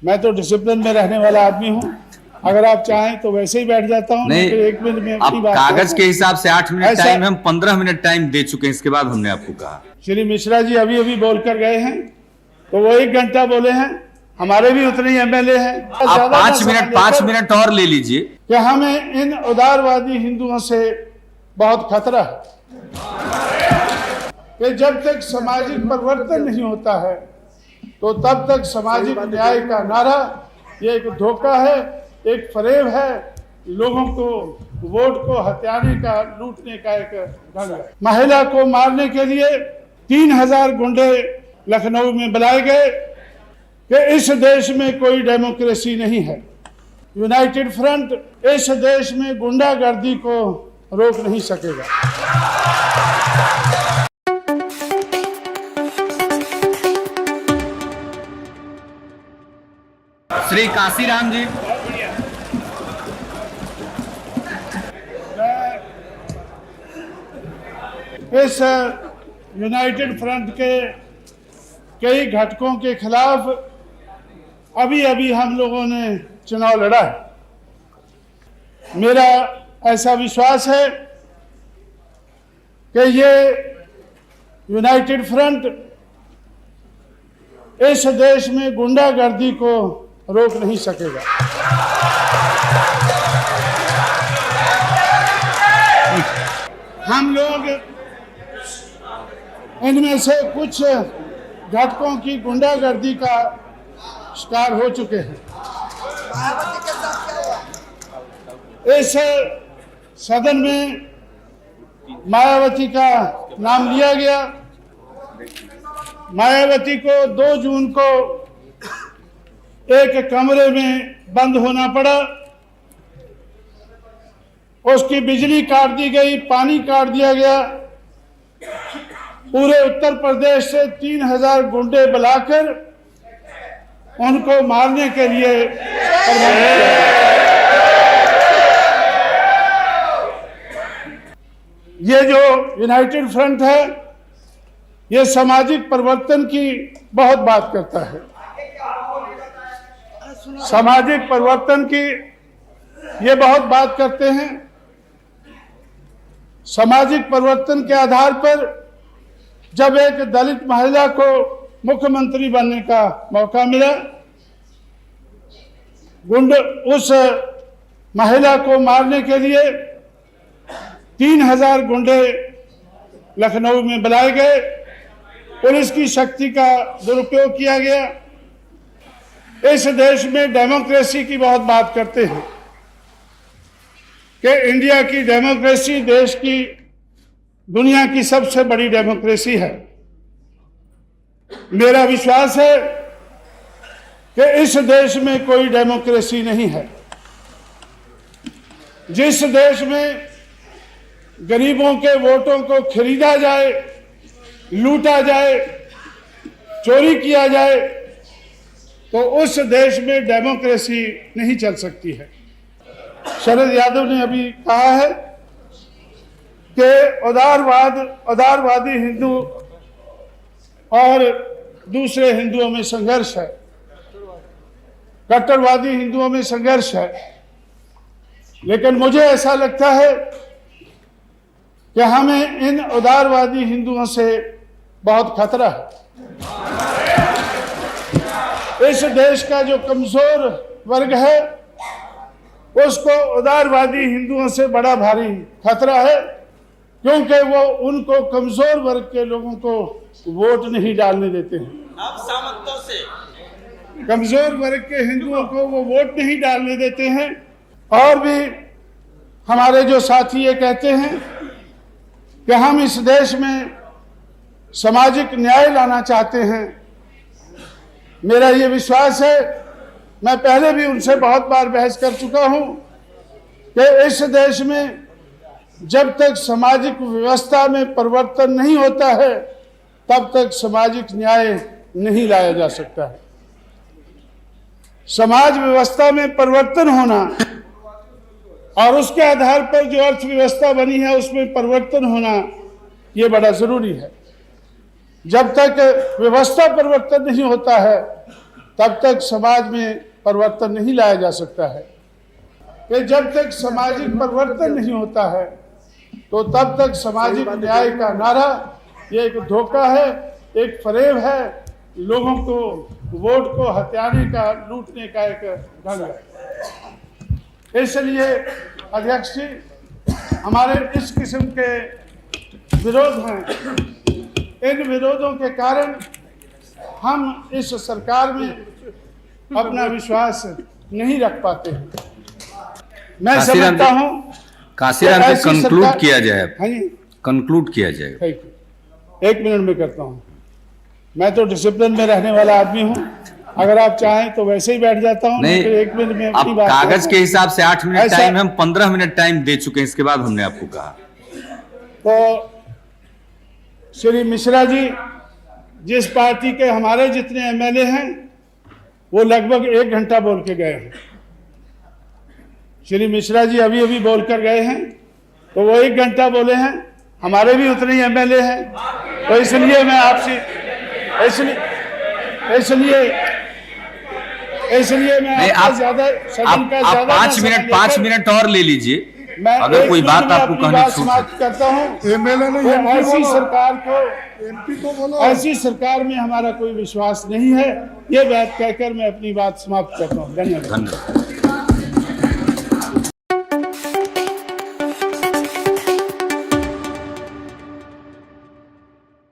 मैं तो डिसिप्लिन में रहने वाला आदमी हूँ। अगर आप चाहें तो वैसे ही बैठ जाता हूँ। नहीं, 1 मिनट में आप कागज के हिसाब से 8 मिनट टाइम, हम 15 मिनट टाइम दे चुके हैं, इसके बाद हमने आपको कहा। श्री मिश्रा जी अभी अभी बोलकर गए हैं, तो वो 1 घंटा बोले हैं। हमारे भी उतने ही एमएलए हैं। आप 5 मिनट और ले लीजिए। कि हमें इन उदारवादी हिंदुओं से बहुत खतरा है कि जब तक सामाजिक परिवर्तन नहीं होता है तो तब तक सामाजिक न्याय का नारा ये एक धोखा है, एक फरेब है, लोगों को वोट को हथियाने का, लूटने का एक ढंग है। महिला को मारने के लिए 3000 गुंडे लखनऊ में बुलाए गए कि इस देश में कोई डेमोक्रेसी नहीं है। यूनाइटेड फ्रंट इस देश में गुंडागर्दी को रोक नहीं सकेगा। श्री काशीराम जी, इस यूनाइटेड फ्रंट के कई घटकों के खिलाफ अभी अभी हम लोगों ने चुनाव लड़ा है। मेरा ऐसा विश्वास है कि ये यूनाइटेड फ्रंट इस देश में गुंडागर्दी को रोक नहीं सकेगा। हम लोग इनमें से कुछ घटकों की गुंडागर्दी का शिकार हो चुके हैं। इस सदन में मायावती का नाम लिया गया। मायावती को 2 जून को एक कमरे में बंद होना पड़ा। उसकी बिजली काट दी गई, पानी काट दिया गया। पूरे उत्तर प्रदेश से 3000 गुंडे बुलाकर उनको मारने के लिए ये जो यूनाइटेड फ्रंट है ये सामाजिक परिवर्तन की बहुत बात करता है। सामाजिक परिवर्तन की ये बहुत बात करते हैं। सामाजिक परिवर्तन के आधार पर जब एक दलित महिला को मुख्यमंत्री बनने का मौका मिला, उस महिला को मारने के लिए 3000 गुंडे लखनऊ में बुलाए गए। पुलिस की शक्ति का दुरुपयोग किया गया। इस देश में डेमोक्रेसी की बहुत बात करते हैं कि इंडिया की डेमोक्रेसी देश की, दुनिया की सबसे बड़ी डेमोक्रेसी है। मेरा विश्वास है कि इस देश में कोई डेमोक्रेसी नहीं है। जिस देश में गरीबों के वोटों को खरीदा जाए, लूटा जाए, चोरी किया जाए, तो उस देश में डेमोक्रेसी नहीं चल सकती है। शरद यादव ने अभी कहा है कि उदारवादी हिंदू और दूसरे हिंदुओं में संघर्ष है, कट्टरवादी हिंदुओं में संघर्ष है। लेकिन मुझे ऐसा लगता है कि हमें इन उदारवादी हिंदुओं से बहुत खतरा है। इस देश का जो कमजोर वर्ग है उसको उदारवादी हिंदुओं से बड़ा भारी खतरा है, क्योंकि वो उनको कमजोर वर्ग के लोगों को वोट नहीं डालने देते हैं। अब सामंतों से कमजोर वर्ग के हिंदुओं को वो वोट नहीं डालने देते हैं। और भी हमारे जो साथी ये कहते हैं कि हम इस देश में सामाजिक न्याय लाना चाहते हैं। मेरा ये विश्वास है, मैं पहले भी उनसे बहुत बार बहस कर चुका हूं कि इस देश में जब तक सामाजिक व्यवस्था में परिवर्तन नहीं होता है तब तक सामाजिक न्याय नहीं लाया जा सकता है। समाज व्यवस्था में परिवर्तन होना और उसके आधार पर जो अर्थव्यवस्था बनी है उसमें परिवर्तन होना ये बड़ा जरूरी है। जब तक व्यवस्था परिवर्तन नहीं होता है तब तक समाज में परिवर्तन नहीं लाया जा सकता है। कि जब तक सामाजिक परिवर्तन नहीं होता है तो तब तक सामाजिक न्याय का नारा ये एक धोखा है, एक फरेब है, लोगों को वोट को हथियाने का, लूटने का एक ढंग है। इसलिए अध्यक्ष जी, हमारे इस किस्म के विरोध हैं। इन विरोधों के कारण हम इस सरकार में अपना विश्वास नहीं रख पाते हैं। मैं समझता हूं काशीराम जी कंक्लूड किया जाए। हाँ जी, कंक्लूड किया जाए। एक मिनट में करता हूं। मैं तो डिसिप्लिन में रहने वाला आदमी हूं, अगर आप चाहें तो वैसे ही बैठ जाता हूं। नहीं, एक मिनट में अपनी बात कागज के हिसाब से 8 मिनट टाइम, हम 15 मिनट टाइम दे चुके हैं, इसके बाद हमने आपको कहा। तो श्री मिश्रा जी, जिस पार्टी के हमारे जितने एमएलए हैं वो लगभग 1 घंटा बोल के गए हैं। श्री मिश्रा जी अभी अभी बोल कर गए हैं, तो वो 1 घंटा बोले हैं। हमारे भी उतने ही एमएलए हैं, तो इसलिए मैं आपसे इसलिए मैं आप ज्यादा आप 5 मिनट और ले लीजिए। अगर कोई बात आपको कहनी समाप्त करता हूँ। एमएलए ने ऐसी सरकार को, एमपी को बोलो। ऐसी सरकार में हमारा कोई विश्वास नहीं है। ये बात कहकर मैं अपनी बात समाप्त करता हूँ। धन्यवाद।